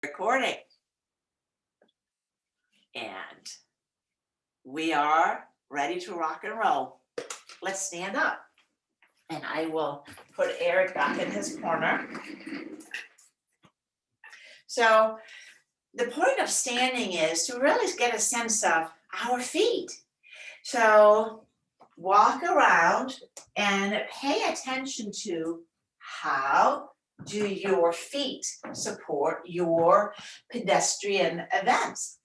Recording. And we are ready to rock and roll. Let's stand up. And I will put Eric back in his corner. So the point of standing is to really get a sense of our feet. So walk around and pay attention to how do your feet support your pedestrian events.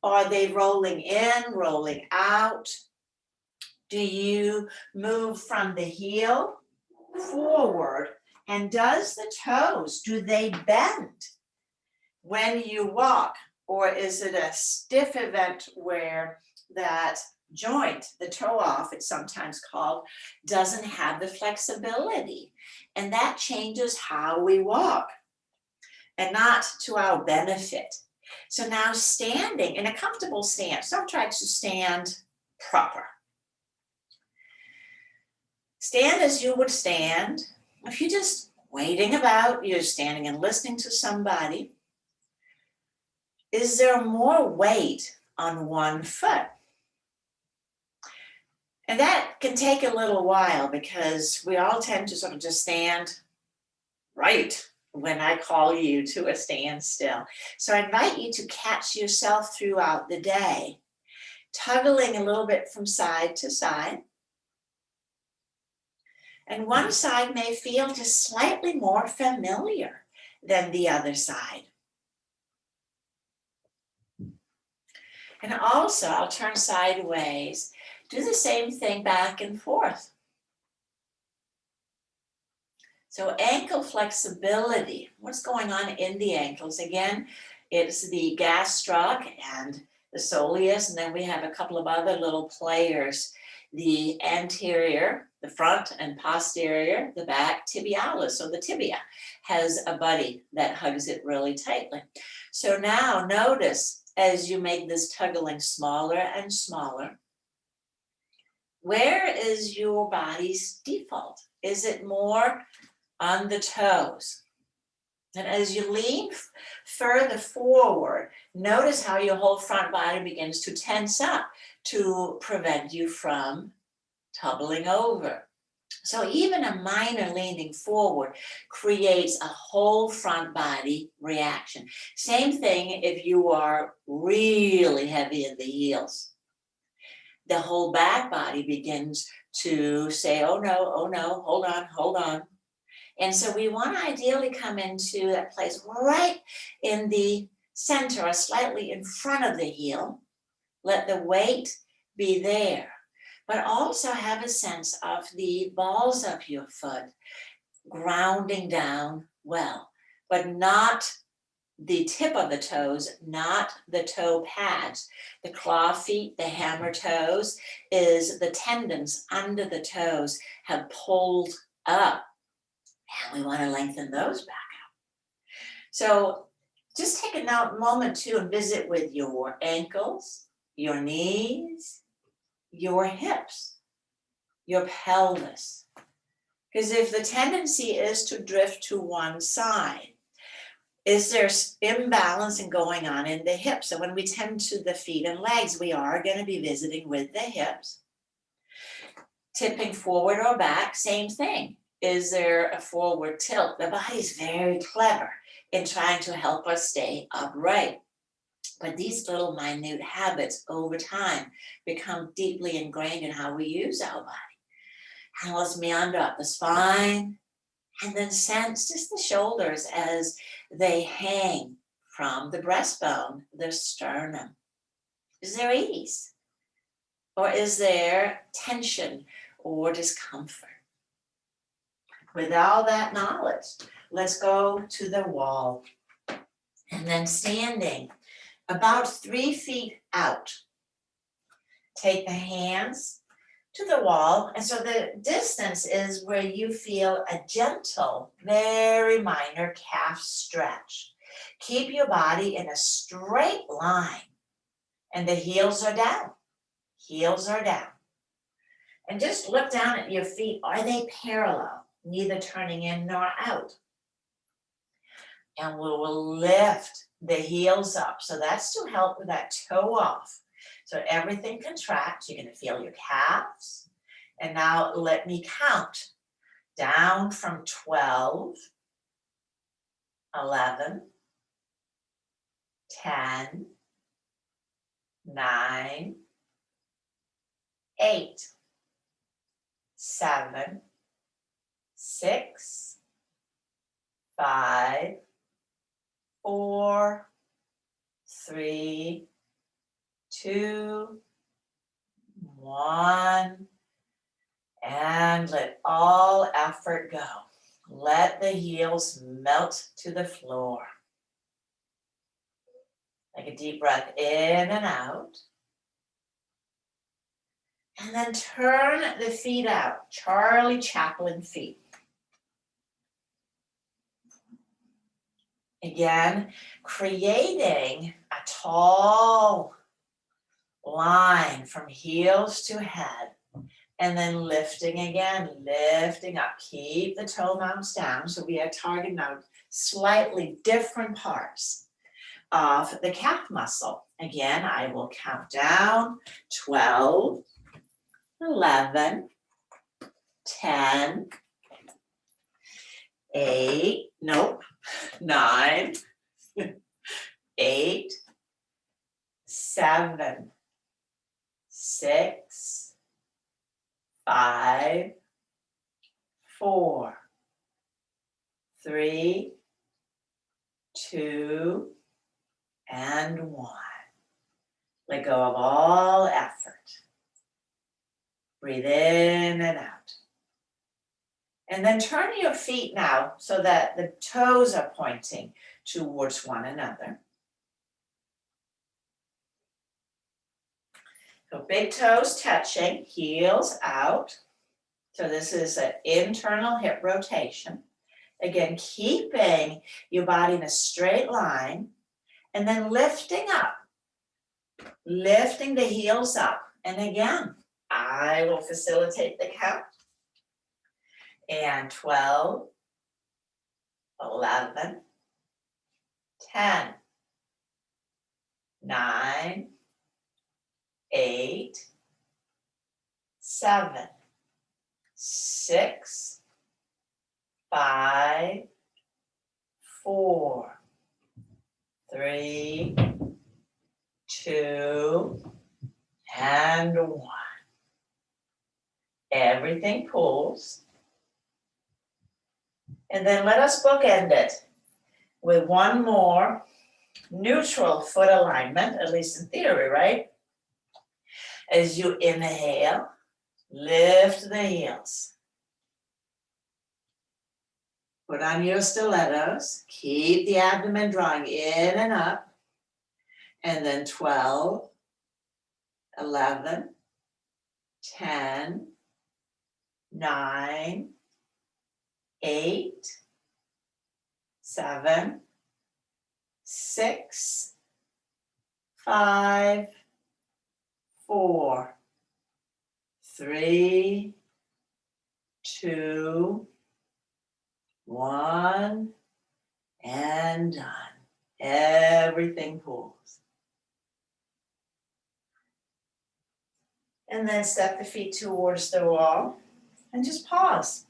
Are they rolling in, rolling out? Do you move from the heel forward? And does the toes, do they bend when you walk? Or is it a stiff event where that joint, the toe off, it's sometimes called, doesn't have the flexibility? And that changes how we walk and not to our benefit. So now standing in a comfortable stance, don't try to stand proper. Stand as you would stand if you're just waiting about, you're standing and listening to somebody. Is there more weight on one foot? And that can take a little while because we all tend to sort of just stand right when I call you to a standstill. So I invite you to catch yourself throughout the day, toggling a little bit from side to side. And one side may feel just slightly more familiar than the other side. And also, I'll turn sideways. Do the same thing back and forth. So ankle flexibility, what's going on in the ankles? Again, it's the gastroc and the soleus, and then we have a couple of other little players. The anterior, the front and posterior, the back, tibialis. So the tibia has a buddy that hugs it really tightly. So now notice as you make this tuggling smaller and smaller, where is your body's default? Is it more on the toes? And as you lean further forward, notice how your whole front body begins to tense up to prevent you from tumbling over. So even a minor leaning forward creates a whole front body reaction. Same thing if you are really heavy in the heels. The whole back body begins to say, oh no, hold on. And so we want to ideally come into that place right in the center or slightly in front of the heel. Let the weight be there, but also have a sense of the balls of your foot grounding down well, but not the tip of the toes, not the toe pads. The claw feet, the hammer toes, is the tendons under the toes have pulled up. And we want to lengthen those back out. So just take a moment to and visit with your ankles, your knees, your hips, your pelvis. Because if the tendency is to drift to one side, is there imbalancing going on in the hips? So when we tend to the feet and legs, we are going to be visiting with the hips. Tipping forward or back, same thing. Is there a forward tilt? The body's very clever in trying to help us stay upright. But these little minute habits over time become deeply ingrained in how we use our body. And let's meander up the spine and then sense just the shoulders as they hang from the breastbone, the sternum. Is there ease? Or is there tension or discomfort? With all that knowledge, let's go to the wall. And then standing about 3 feet out. Take the hands to the wall. And so the distance is where you feel a gentle, very minor calf stretch. Keep your body in a straight line. And the heels are down. Heels are down. And just look down at your feet. Are they parallel? Neither turning in nor out. And we will lift the heels up. So that's to help with that toe off. So everything contracts. You're going to feel your calves. And now let me count down from 12, 11, 10, 9, 8, 7, 6, 5, 4, 3, 2, 1, and let all effort go. Let the heels melt to the floor. Take a deep breath in and out. And then turn the feet out, Charlie Chaplin feet. Again, creating a tall line from heels to head. And then lifting again, lifting up. Keep the toe mounts down. So we are targeting now slightly different parts of the calf muscle. Again, I will count down 12, 11, 10, 8, nope, 9, 8, 7, 6, 5, 4, 3, 2, and 1. Let go of all effort. Breathe in and out. And then turn your feet now so that the toes are pointing towards one another. So big toes touching, heels out. So this is an internal hip rotation. Again, keeping your body in a straight line and then lifting up, lifting the heels up. And again, I will facilitate the count. And 12, 11, 10, 9, 8, 7, 6, 5, 4, 3, 2, and 1. Everything pulls. And then let us bookend it with one more neutral foot alignment, at least in theory, right? As you inhale, lift the heels. Put on your stilettos. Keep the abdomen drawing in and up. And then 12, 11, 10, 9, 8, 7, 6, 5, 4, 3, 2, 1, and done. Everything pulls. And then step the feet towards the wall and just pause.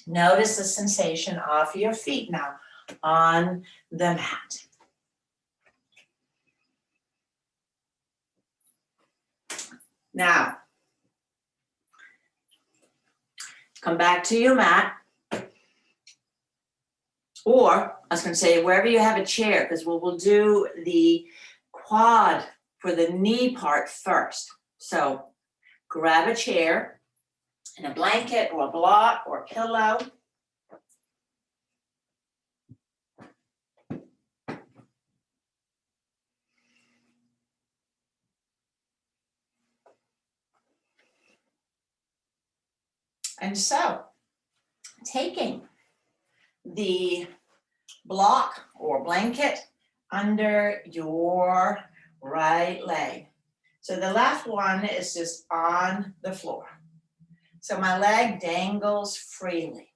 Notice the sensation of your feet now on the mat. Now, come back to your mat. Or, I was going to say, wherever you have a chair, because we'll do the quad for the knee part first. So, grab a chair and a blanket or a block or a pillow. And so, taking the block or blanket under your right leg. So the left one is just on the floor. So my leg dangles freely.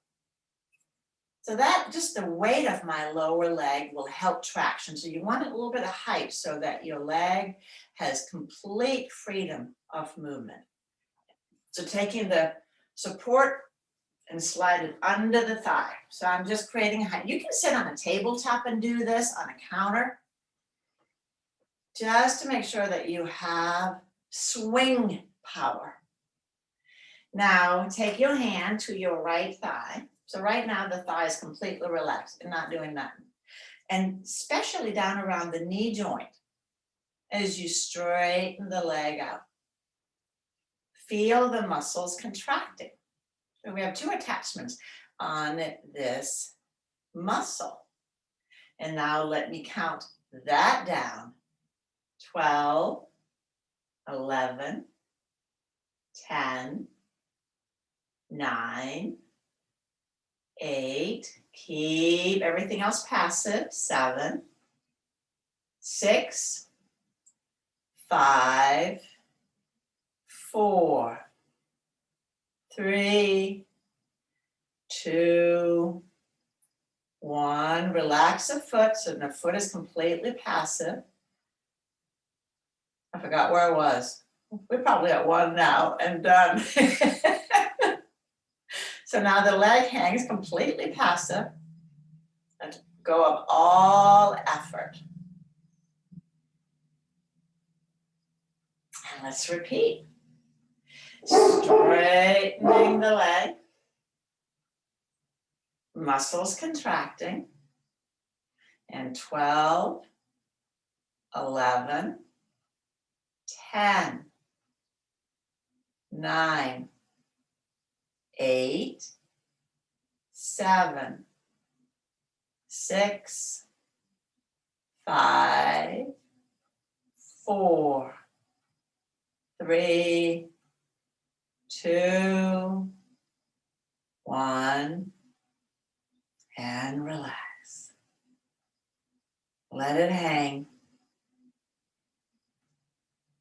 So that just the weight of my lower leg will help traction. So you want a little bit of height so that your leg has complete freedom of movement. So taking the support and slide it under the thigh. So I'm just creating height. You can sit on a tabletop and do this on a counter, just to make sure that you have swing power. Now take your hand to your right thigh. So right now the thigh is completely relaxed and not doing nothing. And especially down around the knee joint as you straighten the leg out. Feel the muscles contracting. So we have two attachments on this muscle. And now let me count that down. 12, 11, 10, 9, 8, keep everything else passive, 7, 6, 5, 4, 3, 2, 1. Relax the foot so the foot is completely passive. I forgot where I was. We're probably at 1 now and done. So now the leg hangs completely passive. Let go of all effort. And let's repeat. Straightening the leg. Muscles contracting. And 12, 11, 10, 9, 8, 7, 6, 5, 4, 3, 2, 1, and relax. Let it hang.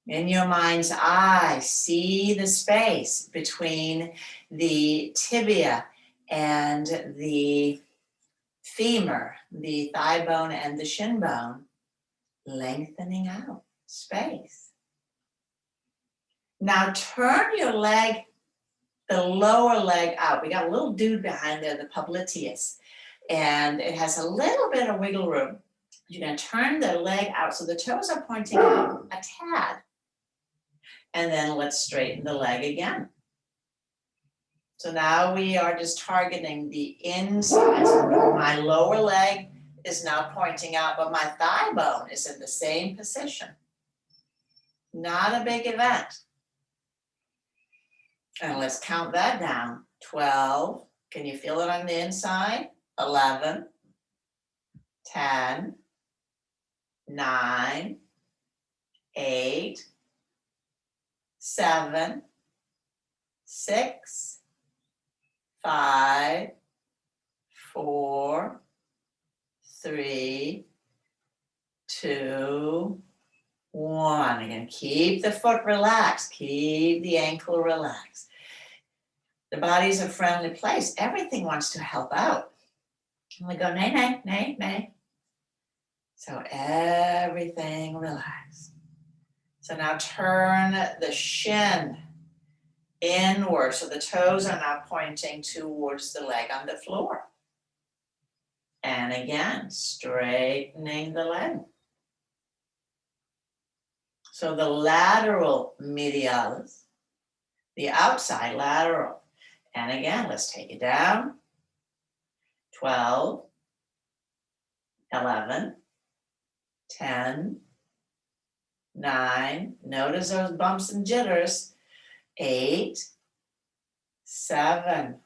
In your mind's eye, see the space between the tibia and the femur, the thigh bone and the shin bone, lengthening out space. Now turn your leg, the lower leg out. We got a little dude behind there, the popliteus, and it has a little bit of wiggle room. You're going to turn the leg out so the toes are pointing out a tad. And then let's straighten the leg again. So now we are just targeting the inside. So my lower leg is now pointing out, but my thigh bone is in the same position. Not a big event. And let's count that down. 12. Can you feel it on the inside? 11, 10, 9, 8, 7, 6, 5, 4, 3, 2, 1. Again, keep the foot relaxed. Keep the ankle relaxed. The body's a friendly place. Everything wants to help out. And we go, nay, nay, nay, nay. So everything relaxed. So now turn the shin inward. So the toes are now pointing towards the leg on the floor. And again, straightening the leg. So the lateral medialis, the outside lateral. And again, let's take it down. 12, 11, 10, 9, notice those bumps and jitters. 8, 7,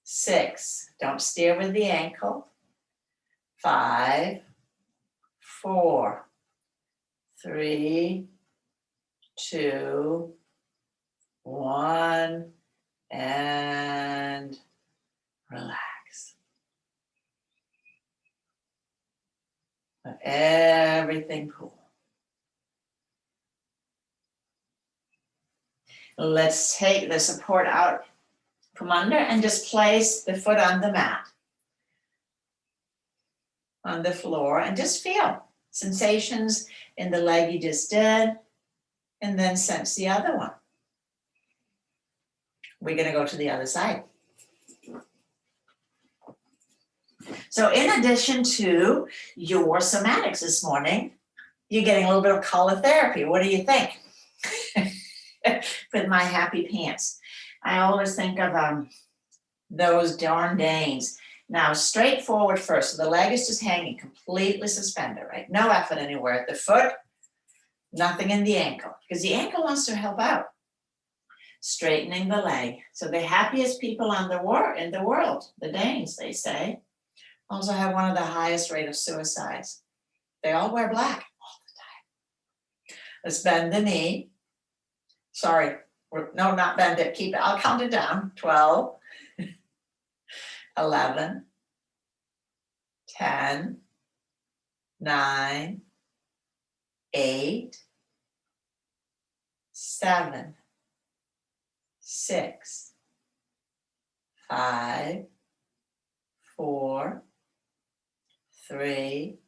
6, don't steer with the ankle. 5, 4, 3, 2, 1, and relax. Let everything cool. Let's take the support out Come under and just place the foot on the mat, on the floor, and just feel sensations in the leg you just did, and then sense the other one. We're going to go to the other side. So in addition to your somatics this morning, you're getting a little bit of color therapy. What do you think? With my happy pants. I always think of those darn Danes. Now, straight forward first. So the leg is just hanging, completely suspended, right? No effort anywhere. The foot, nothing in the ankle, because the ankle wants to help out. Straightening the leg. So the happiest people in the world, the Danes, they say, also have one of the highest rate of suicides. They all wear black all the time. Let's bend the knee. Sorry, no, not bend it. Keep it. I'll count it down. 12, 11, 10, 9, 8, 7, 6, 5, 4, 3,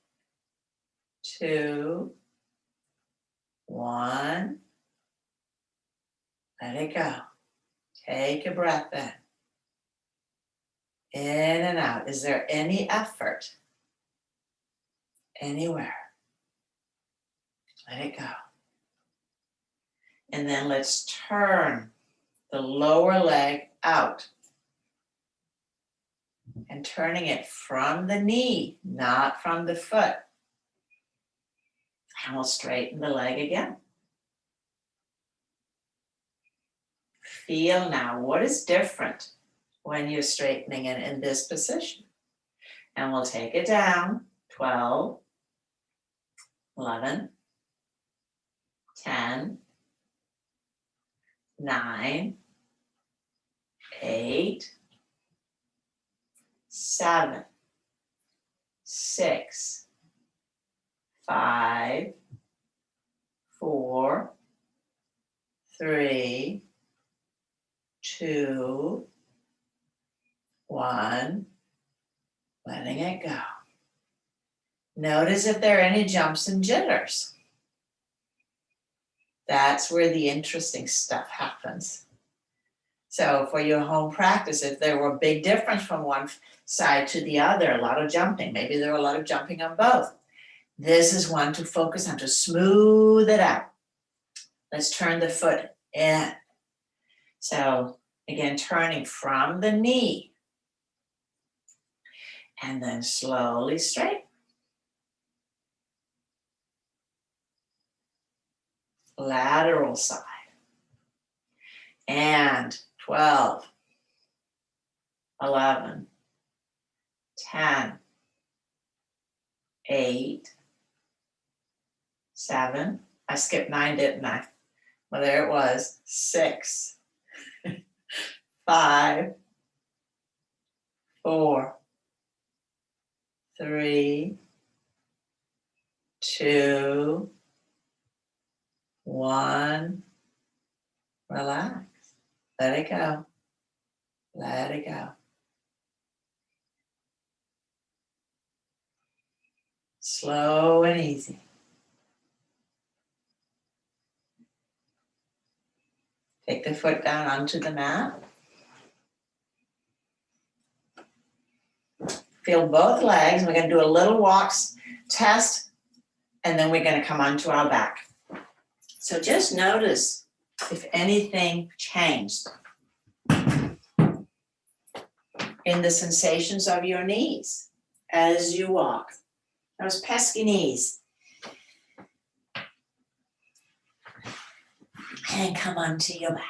2, 1. Let it go. Take a breath in. In and out. Is there any effort anywhere? Let it go. And then let's turn the lower leg out. And turning it from the knee, not from the foot. And we'll straighten the leg again. Feel now what is different when you're straightening it in this position. And we'll take it down. 12, 11, 10, 9, 8, 7, 6, 5, 4, 3, 2, 1, letting it go. Notice if there are any jumps and jitters. That's where the interesting stuff happens. So for your home practice, if there were a big difference from one side to the other, a lot of jumping, maybe there were a lot of jumping on both. This is one to focus on, to smooth it out. Let's turn the foot in. So again, turning from the knee and then slowly straight. Lateral side. And 12, 11, 10, 8, 7. I skipped 9, didn't I? Well, there it was. 6, 5, 4, 3, 2, 1. Relax. Let it go. Let it go. Slow and easy. Take the foot down onto the mat. Feel both legs. We're going to do a little walks test, and then we're going to come onto our back. So just notice if anything changed in the sensations of your knees as you walk. Those pesky knees. And come onto your back.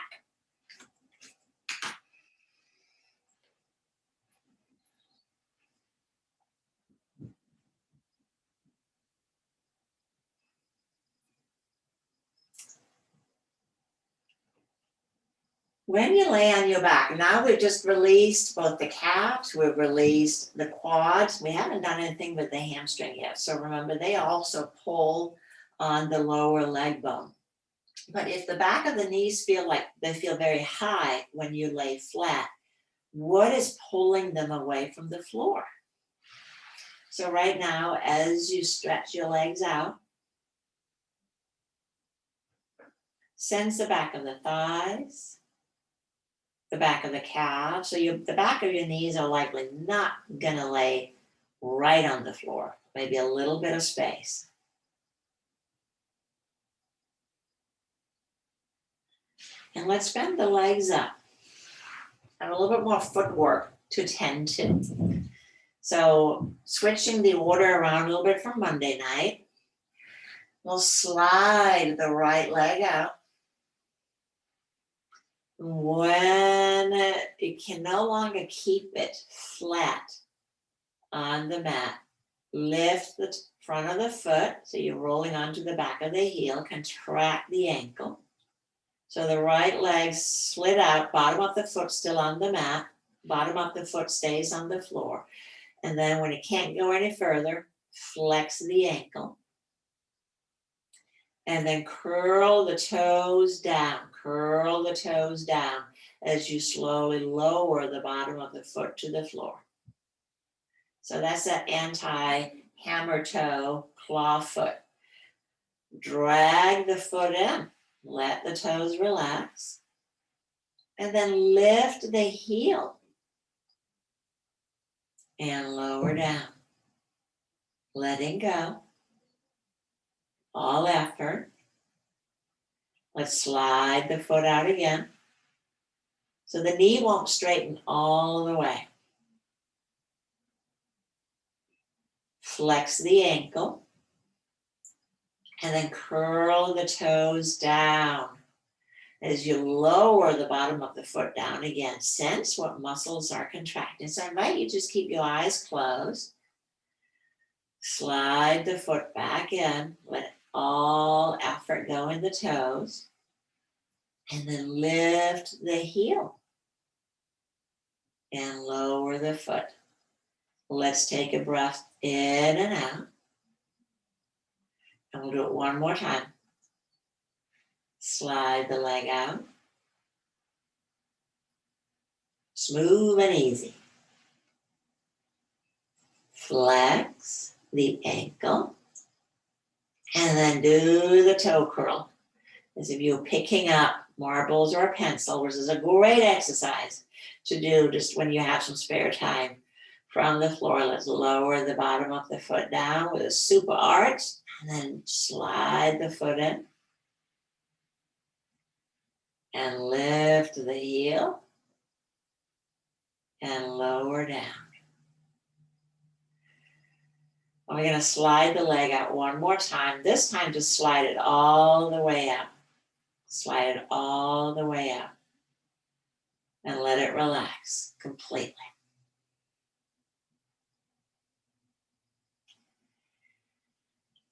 When you lay on your back, now we've just released both the calves, we've released the quads. We haven't done anything with the hamstring yet. So remember, they also pull on the lower leg bone. But if the back of the knees feel like they feel very high when you lay flat, What is pulling them away from the floor? So right now, as you stretch your legs out, sense the back of the thighs, the back of the calf. So the back of your knees are likely not gonna lay right on the floor, maybe a little bit of space. And let's bend the legs up. And a little bit more footwork to tend to. So switching the order around a little bit from Monday night, we'll slide the right leg out. When you can no longer keep it flat on the mat, lift the front of the foot, so you're rolling onto the back of the heel, contract the ankle. So the right leg slid out, bottom of the foot still on the mat, bottom of the foot stays on the floor. And then when it can't go any further, flex the ankle. And then curl the toes down as you slowly lower the bottom of the foot to the floor. So that's that anti-hammer toe claw foot. Drag the foot in, let the toes relax, and then lift the heel and lower down, letting go. All effort. Let's slide the foot out again. So the knee won't straighten all the way. Flex the ankle. And then curl the toes down. As you lower the bottom of the foot down again, sense what muscles are contracting. So I invite you to just keep your eyes closed. Slide the foot back in. Let all effort go in the toes. And then lift the heel. And lower the foot. Let's take a breath in and out. And we'll do it one more time. Slide the leg out. Smooth and easy. Flex the ankle. And then do the toe curl. As if you're picking up marbles or a pencil, which is a great exercise to do just when you have some spare time. From the floor, let's lower the bottom of the foot down with a super arch. And then slide the foot in. And lift the heel. And lower down. And we're going to slide the leg out one more time. This time just slide it all the way out. Slide it all the way out. And let it relax completely.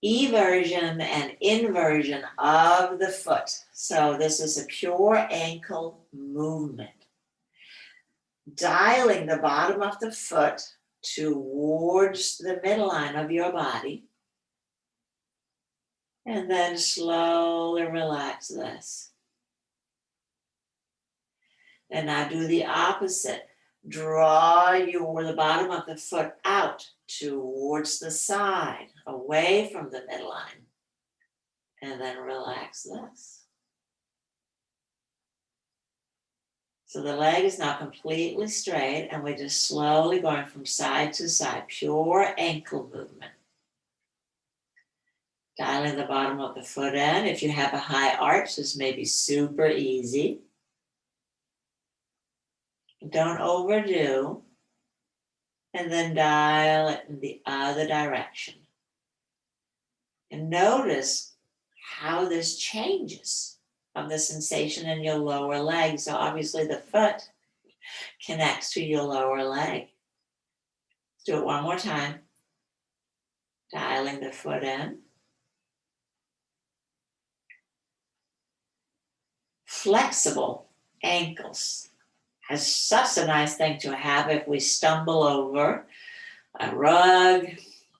Eversion and inversion of the foot. So this is a pure ankle movement. Dialing the bottom of the foot towards the midline of your body. And then slowly relax this. And now do the opposite. Draw the bottom of the foot out towards the side, away from the midline. And then relax this. So the leg is now completely straight, and we're just slowly going from side to side, pure ankle movement. Dialing the bottom of the foot in. If you have a high arch, this may be super easy. Don't overdo. And then dial it in the other direction. And notice how this changes of the sensation in your lower leg. So obviously the foot connects to your lower leg. Let's do it one more time. Dialing the foot in. Flexible ankles. Is such a nice thing to have if we stumble over a rug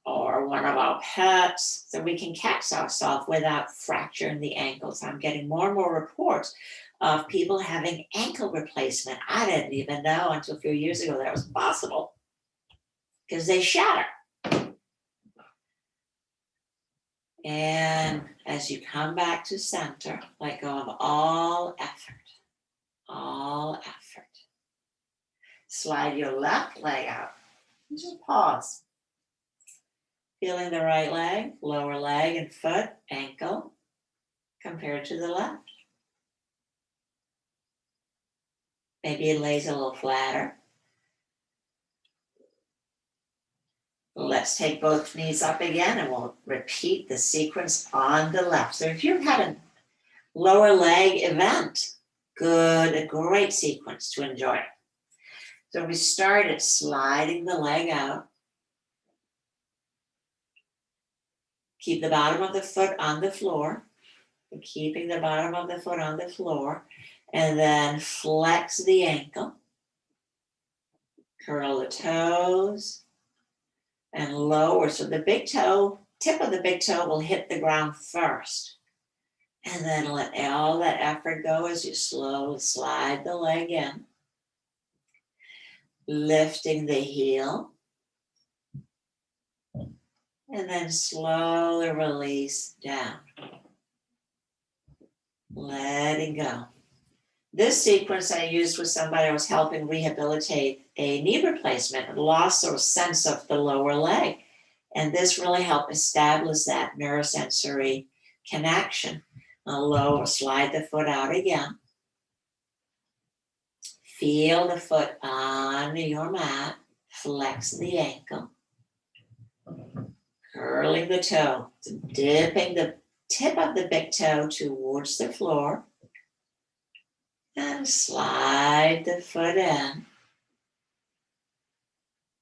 or one of our pets, so we can catch ourselves without fracturing the ankles. I'm getting more and more reports of people having ankle replacement. I didn't even know until a few years ago that was possible because they shatter. And as you come back to center, let go of all effort. All effort. Slide your left leg out. Just pause. Feeling the right leg, lower leg and foot, ankle, compared to the left. Maybe it lays a little flatter. Let's take both knees up again and we'll repeat the sequence on the left. So if you've had a lower leg event, good, a great sequence to enjoy. So we started sliding the leg out. Keep the bottom of the foot on the floor. Keeping the bottom of the foot on the floor. And then flex the ankle. Curl the toes. And lower. So the big toe, tip of the big toe will hit the ground first. And then let all that effort go as you slowly slide the leg in. Lifting the heel. And then slowly release down. Letting go. This sequence I used with somebody I was helping rehabilitate a knee replacement and lost sort of sense of the lower leg. And this really helped establish that neurosensory connection. Lower, slide the foot out again. Feel the foot on your mat. Flex the ankle. Curling the toe. Dipping the tip of the big toe towards the floor. And slide the foot in.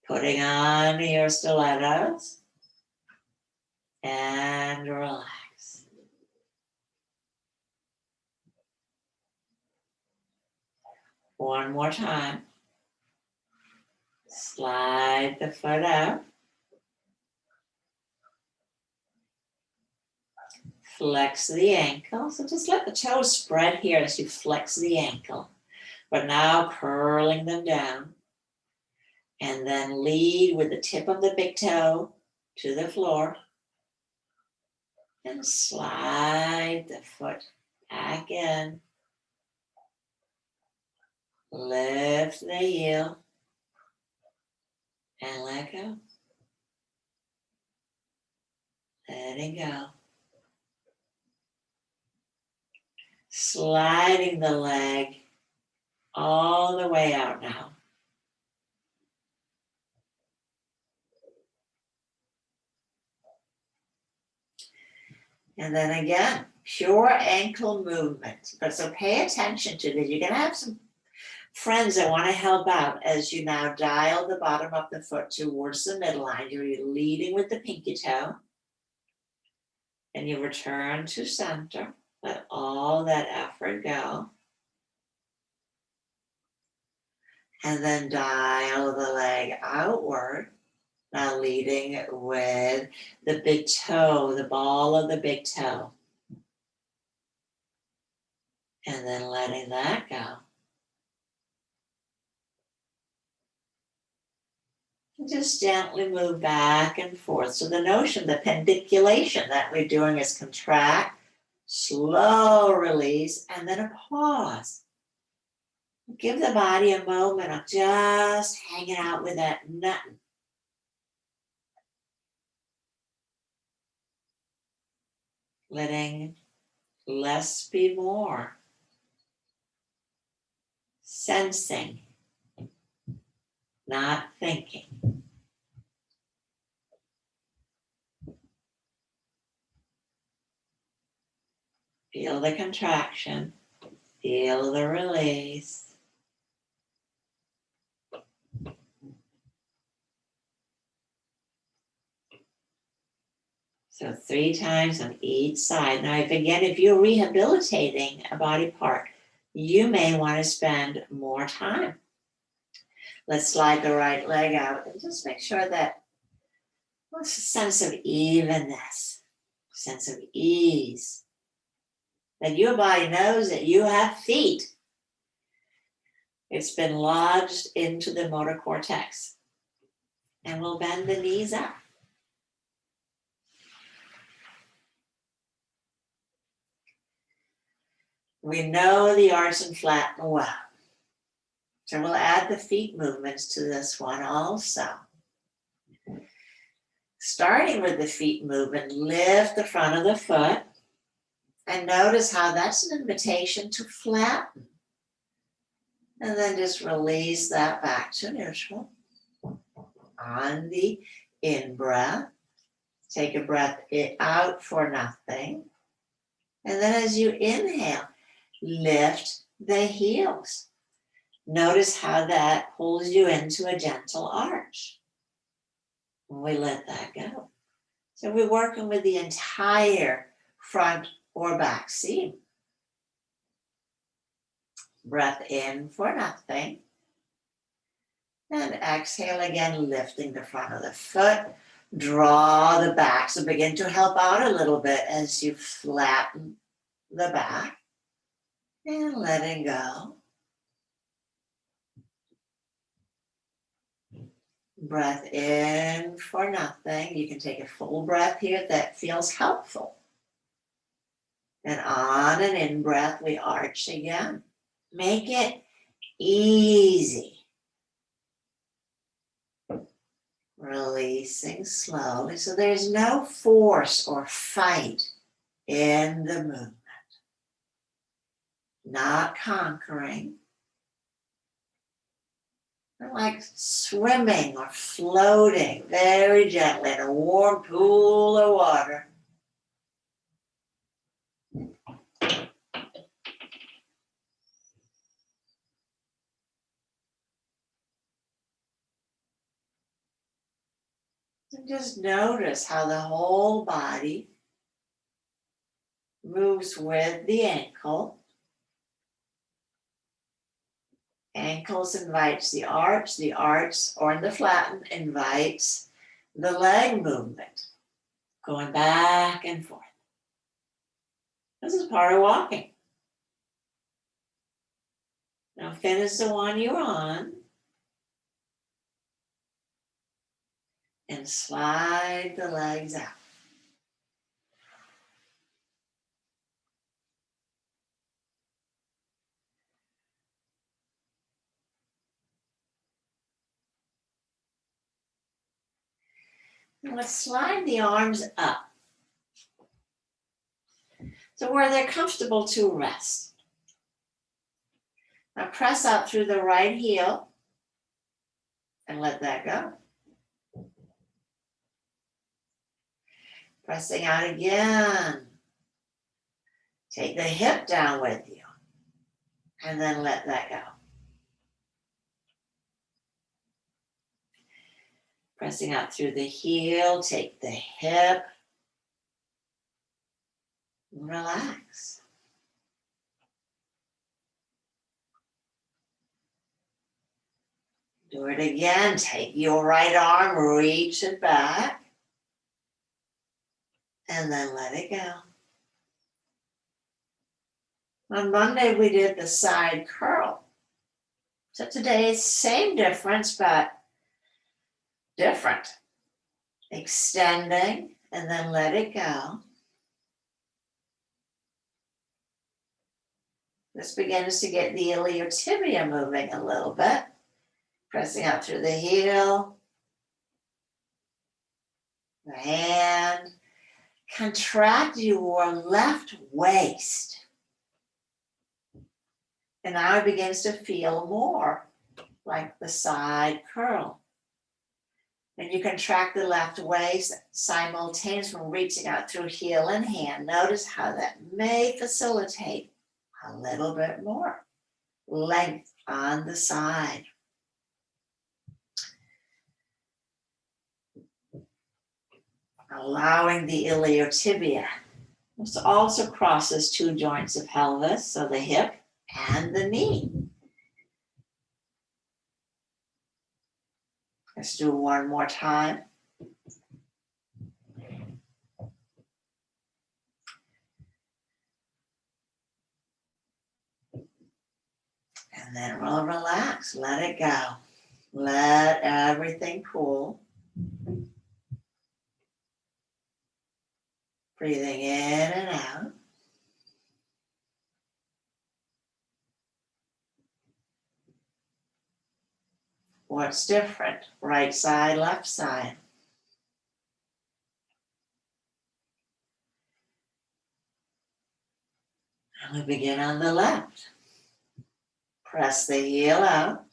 Putting on your stilettos. And relax. One more time. Slide the foot out. Flex the ankle. So just let the toes spread here as you flex the ankle. But now curling them down. And then lead with the tip of the big toe to the floor. And slide the foot back in. Lift the heel. And let go. Letting go. Sliding the leg all the way out now. And then again, pure ankle movement. But so pay attention to this. You're going to have some friends that want to help out as you now dial the bottom of the foot towards the midline. You're leading with the pinky toe. And you return to center. Let all that effort go. And then dial the leg outward. Now leading with the big toe, the ball of the big toe. And then letting that go. And just gently move back and forth. So the notion, the pendiculation that we're doing is contract, slow release, and then a pause. Give the body a moment of just hanging out with that nothing. Letting less be more. Sensing, not thinking. Feel the contraction. Feel the release. So 3 times on each side. Now, if you're rehabilitating a body part, you may want to spend more time. Let's slide the right leg out and just make sure that there's a sense of evenness, sense of ease, And your body knows that you have feet. It's been lodged into the motor cortex. And we'll bend the knees up. We know the arch and flatten well. So we'll add the feet movements to this one also. Starting with the feet movement, lift the front of the foot and notice how that's an invitation to flatten. And then just release that back to neutral. On the in-breath, take a breath out for nothing. And then as you inhale, lift the heels. Notice how that pulls you into a gentle arch. And we let that go. So we're working with the entire front or back seam. Breath in for nothing. And exhale again, lifting the front of the foot. Draw the back. So begin to help out a little bit as you flatten the back. And letting go. Breath in for nothing. You can take a full breath here if that feels helpful. And on an in-breath, we arch again. Make it easy. Releasing slowly. So there's no force or fight in the movement. Not conquering. Like swimming or floating very gently in a warm pool of water. And just notice how the whole body moves with the ankle. Ankles invites the arch or in the flatten invites the leg movement, going back and forth. This is part of walking. Now finish the one you're on and slide the legs out. And let's slide the arms up. So where they're comfortable to rest. Now press out through the right heel and let that go. Pressing out again. Take the hip down with you and then let that go. Pressing out through the heel, take the hip, relax. Do it again. Take your right arm, reach it back, and then let it go. On Monday, we did the side curl. So today, it's same difference, but different. Extending, and then let it go. This begins to get the iliotibia moving a little bit. Pressing out through the heel, the hand. Contract your left waist. And now it begins to feel more like the side curl. And you contract the left waist simultaneously from reaching out through heel and hand. Notice how that may facilitate a little bit more length on the side. Allowing the iliotibia. This also crosses two joints of pelvis, so the hip and the knee. Let's do one more time. And then we'll relax, let it go. Let everything cool. Breathing in and out. What's different? Right side, left side. And we begin on the left. Press the heel out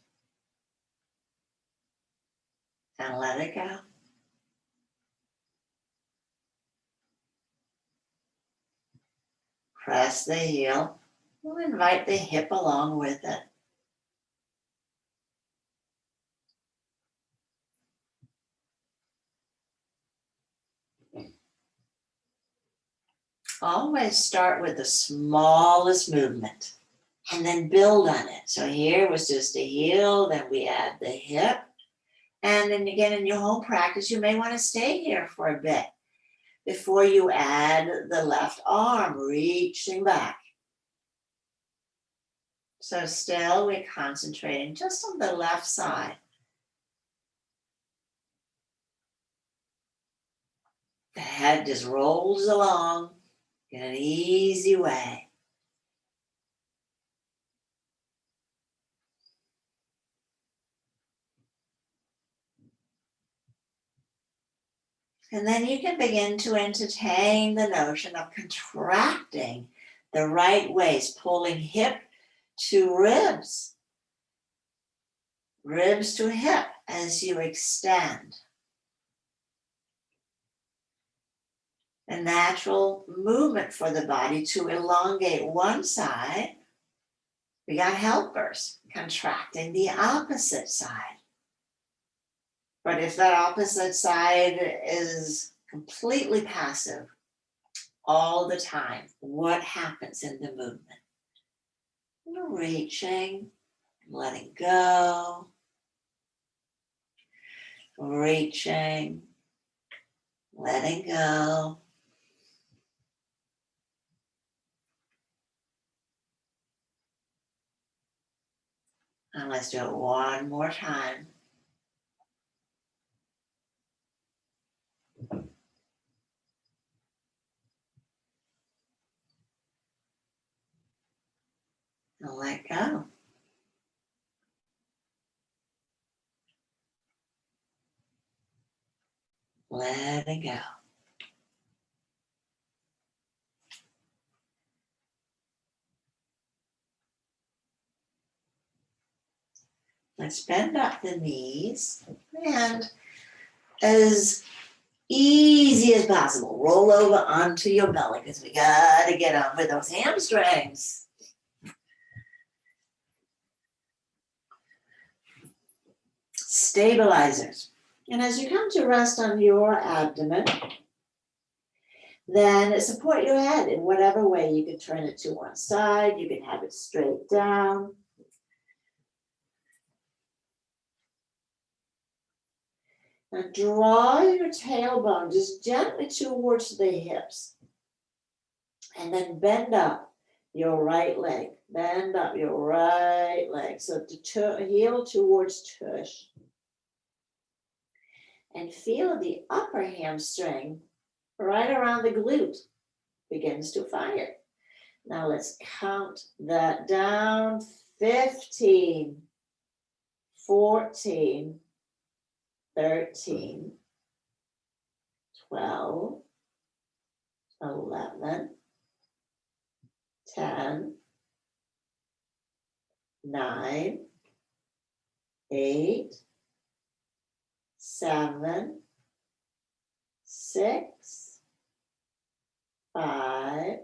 and let it go. Press the heel. We'll invite the hip along with it. Always start with the smallest movement and then build on it. So here was just the heel, then we add the hip. And then again, in your home practice, you may want to stay here for a bit before you add the left arm, reaching back. So still we're concentrating just on the left side. The head just rolls along in an easy way. And then you can begin to entertain the notion of contracting the right waist, pulling hip to ribs, ribs to hip as you extend. A natural movement for the body to elongate one side. We got helpers contracting the opposite side. But if that opposite side is completely passive all the time, what happens in the movement? You're reaching, letting go, reaching, letting go. And let's do it one more time. And let go. Letting go. Let's bend up the knees and as easy as possible, roll over onto your belly because we got to get on with those hamstrings. Stabilizers. And as you come to rest on your abdomen, then support your head in whatever way. You can turn it to one side, you can have it straight down. Now draw your tailbone just gently towards the hips. And then bend up your right leg. Bend up your right leg. So heel towards tush. And feel the upper hamstring right around the glute begins to fire. Now let's count that down. 15, 14, 13, 12, 11, 10, 9, 8, 7, 6, 5,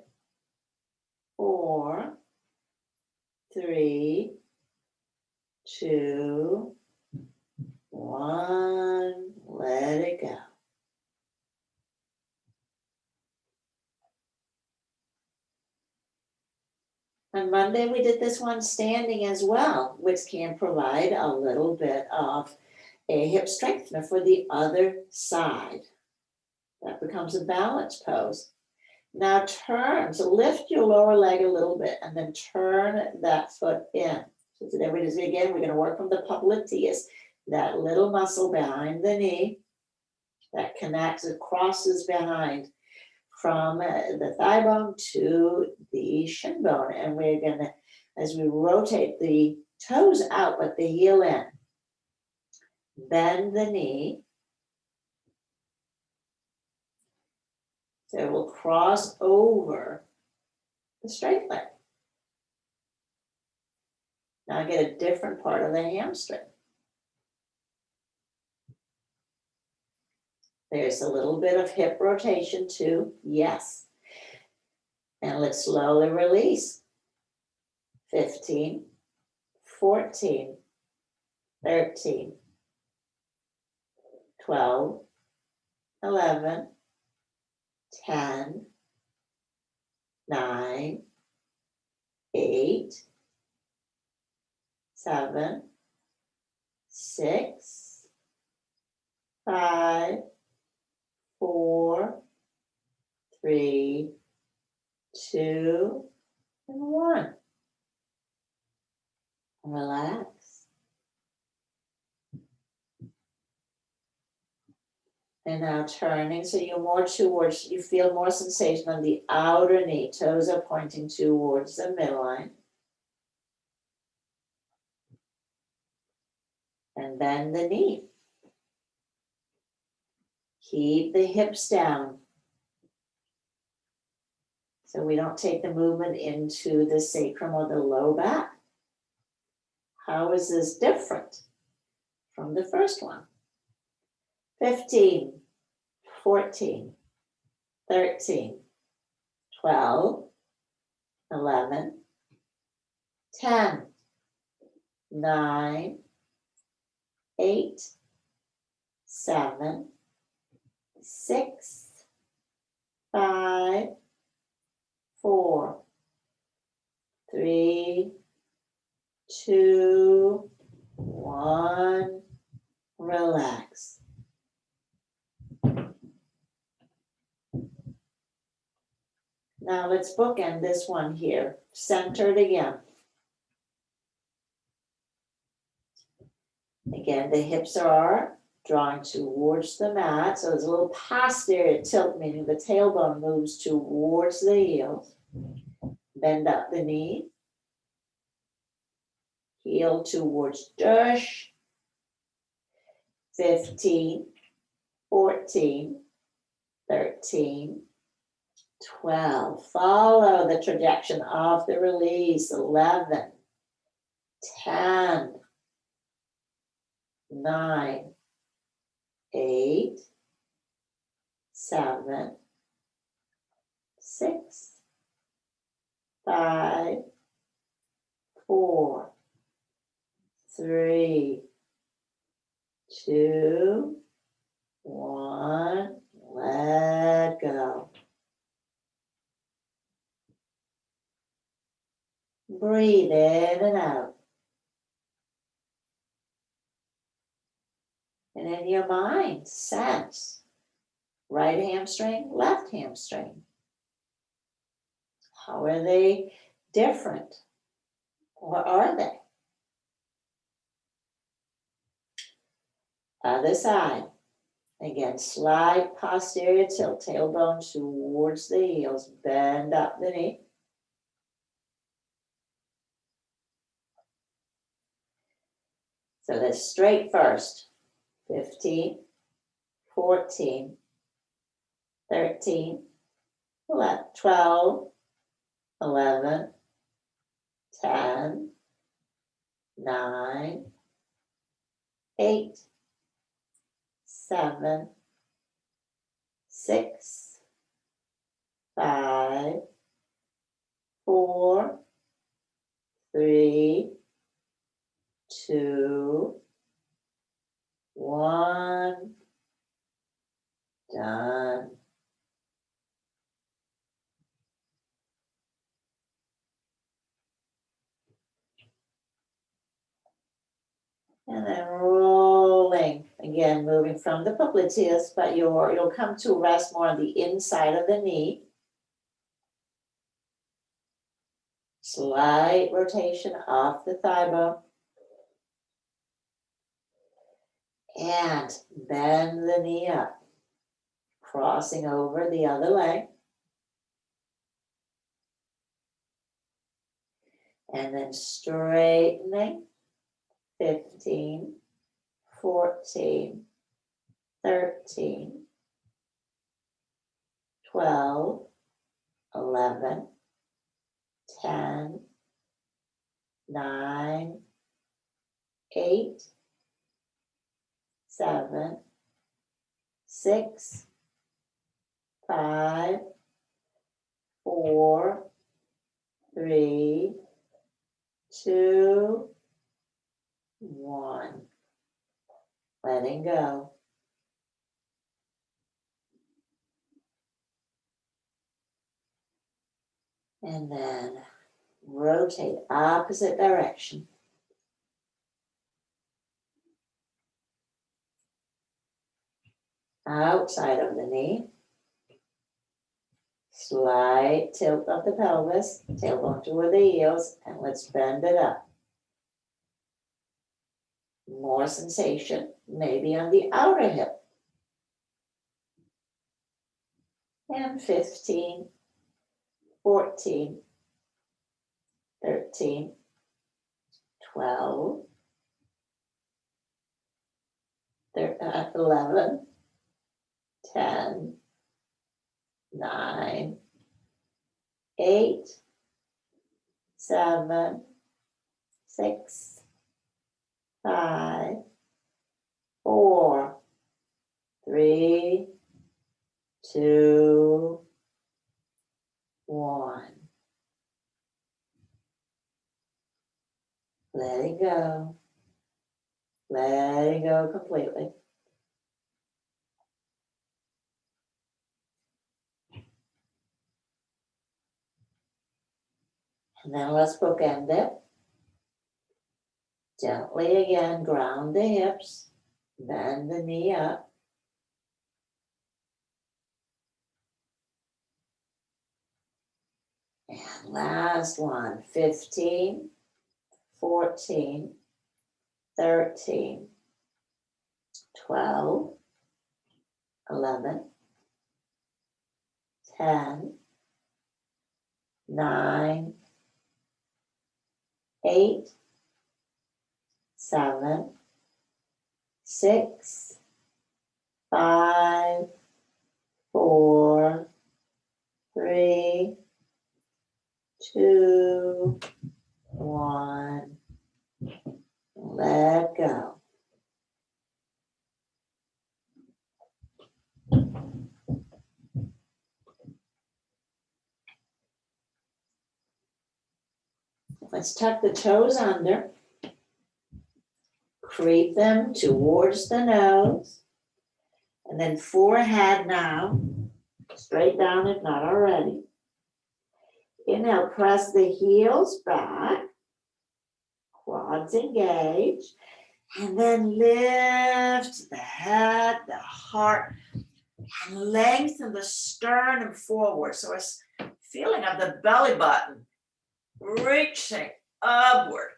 4, 3, 2, 1. Let it go. On Monday, we did this one standing as well, which can provide a little bit of a hip strengthener for the other side. That becomes a balance pose. Now turn, so lift your lower leg a little bit and then turn that foot in. So there it is again. We're going to work from the popliteus, that little muscle behind the knee that connects, it crosses behind from the thigh bone to the shin bone. And we're going to, as we rotate the toes out with the heel in, bend the knee. So it will cross over the straight leg. Now get a different part of the hamstring. There's a little bit of hip rotation too, yes. And let's slowly release. 15, 14, 13, 12, 11, 10, 9, 8, 7, 6, 5, 4, 3, 2, and 1. Relax. And now turning, so you're more towards, you feel more sensation on the outer knee. Toes are pointing towards the midline. And bend the knee. Keep the hips down, so we don't take the movement into the sacrum or the low back. How is this different from the first one? 15, 14, 13, 12, 11, 10, 9, 8, 7, 6, 5, 4, 3, 2, 1. Relax. Now let's bookend this one here, centered again. Again, the hips are drawing towards the mat, so there's a little posterior tilt, meaning the tailbone moves towards the heels. Bend up the knee. Heel towards dish. 15, 14, 13, 12. Follow the trajectory of the release. 11, 10, 9, 8, 7, 6, 5, 4, 3, 2, 1. Let go. Breathe in and out. And in your mind, sense right hamstring, left hamstring. How are they different? Or are they? Other side. Again, slide posterior tilt, tailbone towards the heels. Bend up the knee. So that's straight first. 15, 14, 13, 12, 11, 10, 9, 8, 7, 6, 5, 4, 3, 2, 1. Done. And then rolling. Again, moving from the popliteus, but you'll come to rest more on the inside of the knee. Slight rotation off the thigh bone. And bend the knee up, crossing over the other leg. And then straightening, 15, 14, 13, 12, 11, 10, 9, 8, 7, 6, 5, 4, 3, 2, 1. Letting go. And then rotate opposite direction. Outside of the knee. Slight tilt of the pelvis, tailbone toward the heels, and let's bend it up. More sensation, maybe on the outer hip. And 15, 14, 13, 12, 11, 10, 9, 8, 7, 6, 5, 4, 3, 2, 1. Letting go. Letting go completely. And then let's bookend it. Gently again, ground the hips, bend the knee up. And last one, 15, 14, 13, 12, 11, 10, 9, 8, 7, 6, 5, 4, 3, 2, 1. Let go. Let's tuck the toes under. Creep them towards the nose. And then forehead now. Straight down if not already. Inhale, press the heels back. Quads engage. And then lift the head, the heart, and lengthen the sternum forward. So it's feeling of the belly button reaching upward.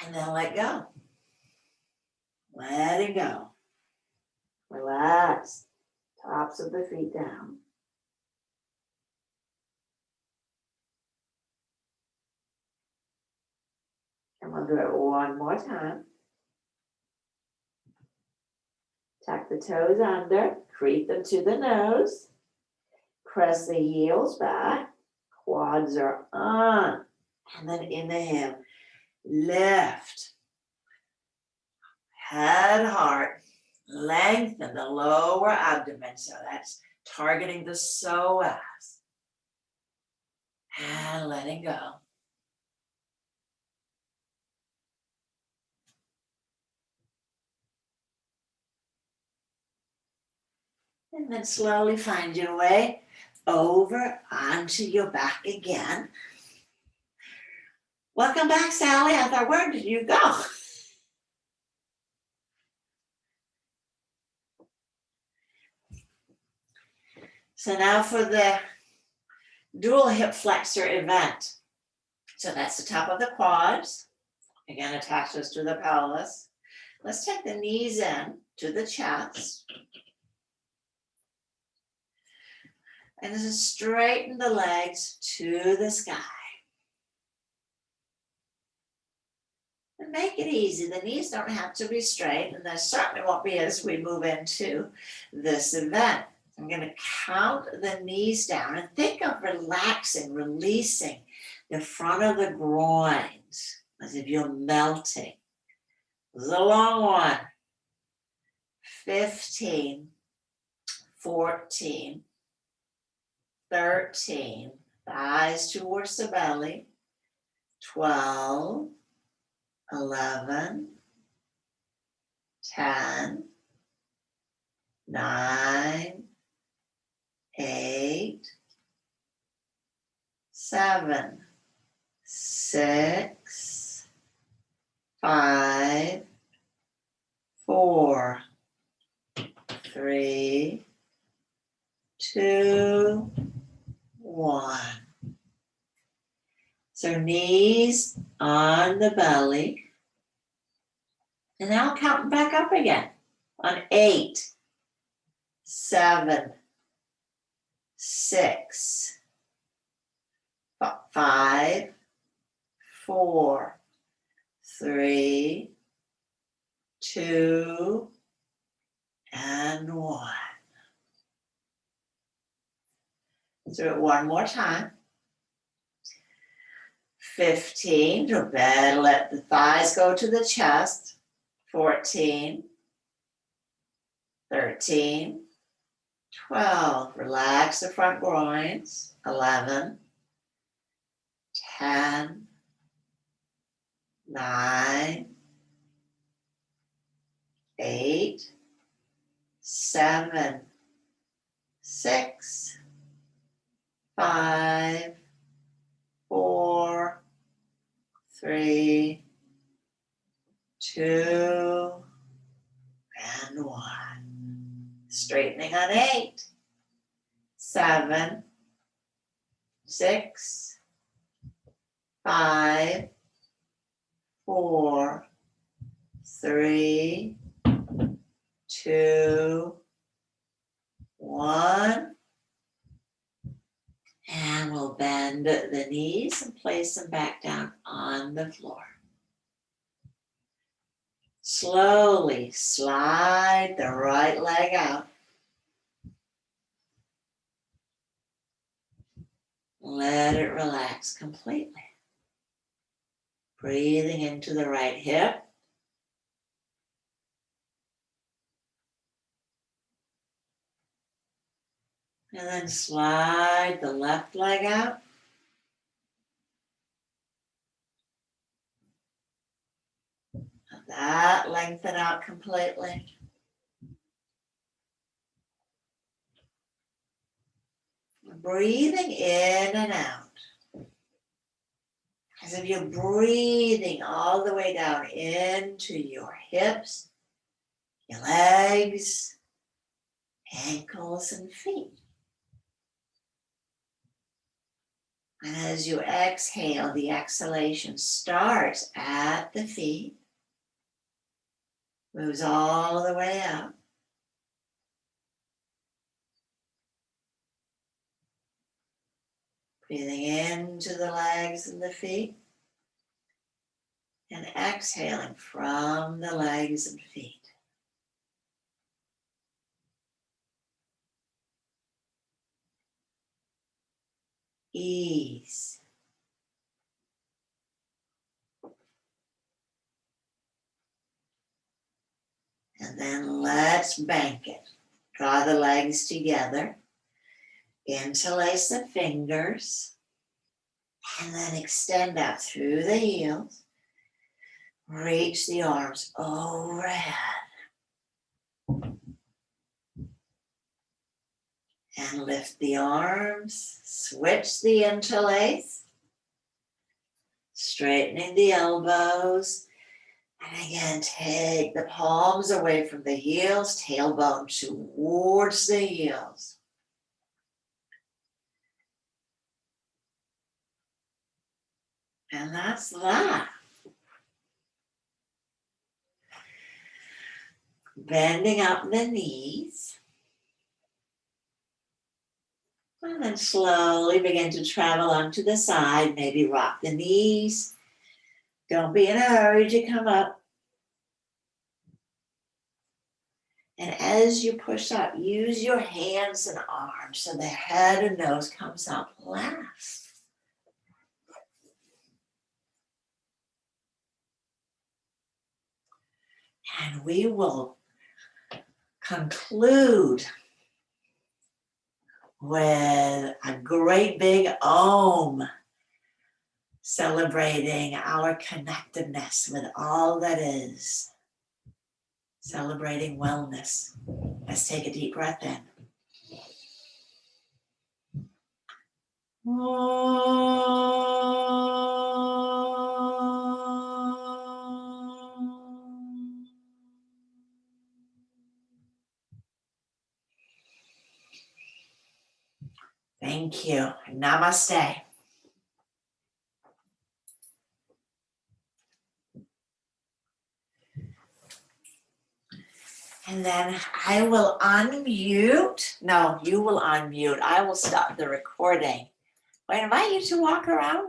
And then let go. Letting go. Relax. Tops of the feet down. And we'll do it one more time. Tuck the toes under, creep them to the nose. Press the heels back. Quads are on. And then inhale. Lift. Head, heart. Lengthen the lower abdomen. So that's targeting the psoas. And letting go. And then slowly find your way over onto your back again. Welcome back, Sally. I thought, where did you go? So now for the dual hip flexor event. So that's the top of the quads. Again, attaches to the pelvis. Let's take the knees in to the chest. And just straighten the legs to the sky. And make it easy. The knees don't have to be straight, and they certainly won't be as we move into this event. I'm going to count the knees down and think of relaxing, releasing the front of the groins as if you're melting. This is a long one. 15, 14, 13, thighs towards the belly, 12, 11, 10, 9, 8, 7, 6, 5, 4, 3, 2, 1. So knees on the belly. And now count back up again on 8, 7, 6, 5, 4, 3, 2, and 1. Do it one more time. 15, to bed, let the thighs go to the chest. 14, 13, 12, relax the front groins. 11, 10, 9, 8, 7, 6, 5, 4, 3, 2, and 1. Straightening on 8, 7, 6, 5, 4, 3, 2, 1. And we'll bend the knees and place them back down on the floor. Slowly slide the right leg out. Let it relax completely. Breathing into the right hip. And then slide the left leg out. Let that lengthen out completely. Breathing in and out. As if you're breathing all the way down into your hips, your legs, ankles, and feet. And as you exhale, the exhalation starts at the feet, moves all the way up. Breathing into the legs and the feet, and exhaling from the legs and feet. Ease. And then let's bank it. Draw the legs together. Interlace the fingers. And then extend out through the heels. Reach the arms overhead. And lift the arms. Switch the interlace. Straightening the elbows. And again, take the palms away from the heels, tailbone towards the heels. And that's that. Bending up the knees. And then slowly begin to travel onto the side. Maybe rock the knees. Don't be in a hurry to come up. And as you push up, use your hands and arms so the head and nose comes up last. And we will conclude with a great big Om, celebrating our connectedness with all that is, celebrating wellness. Let's take a deep breath in. Thank you. Namaste. And then I will unmute. No, you will unmute. I will stop the recording. I invite you to walk around now.